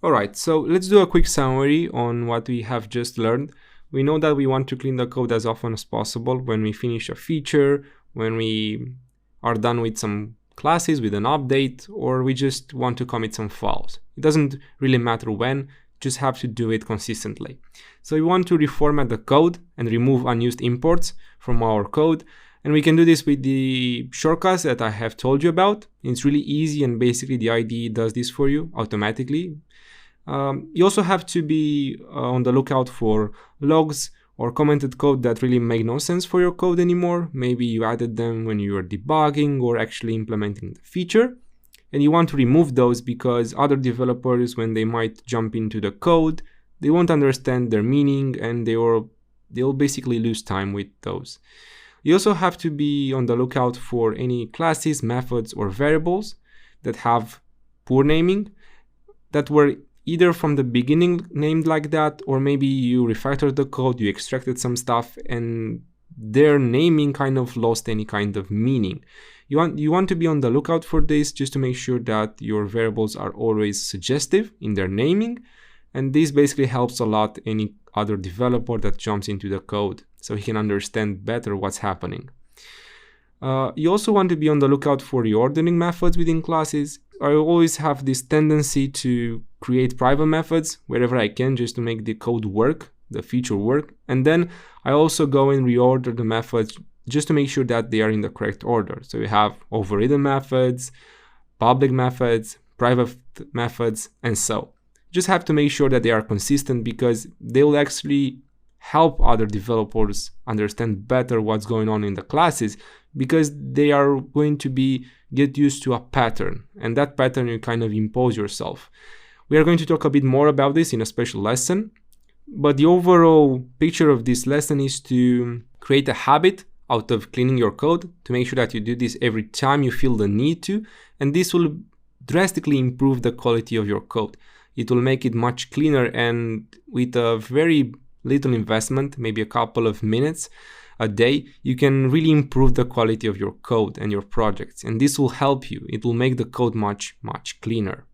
Alright, so let's do a quick summary on what we have just learned. We know that we want to clean the code as often as possible when we finish a feature, when we are done with some classes, with an update, or we just want to commit some files. It doesn't really matter when, just have to do it consistently. So we want to reformat the code and remove unused imports from our code. And we can do this with the shortcuts that I have told you about. It's really easy, and basically the IDE does this for you automatically. You also have to be on the lookout for logs or commented code that really make no sense for your code anymore. Maybe you added them when you were debugging or actually implementing the feature. And you want to remove those because other developers, when they might jump into the code, they won't understand their meaning and they'll basically lose time with those. You also have to be on the lookout for any classes, methods, or variables that have poor naming, that were either from the beginning named like that, or maybe you refactored the code, you extracted some stuff, and their naming kind of lost any kind of meaning. You want to be on the lookout for this just to make sure that your variables are always suggestive in their naming, and this basically helps a lot any other developer that jumps into the code so he can understand better what's happening. You also want to be on the lookout for reordering methods within classes. I always have this tendency to create private methods wherever I can just to make the code work, the feature work. And then I also go and reorder the methods just to make sure that they are in the correct order. So we have overridden methods, public methods, private methods, and so. Just have to make sure that they are consistent because they will actually help other developers understand better what's going on in the classes, because they are going to get used to a pattern, and that pattern you kind of impose yourself. We are going to talk a bit more about this in a special lesson, but the overall picture of this lesson is to create a habit out of cleaning your code, to make sure that you do this every time you feel the need to, and this will drastically improve the quality of your code. It will make it much cleaner, and with a very little investment, maybe a couple of minutes a day, you can really improve the quality of your code and your projects, and this will help you. It will make the code much cleaner.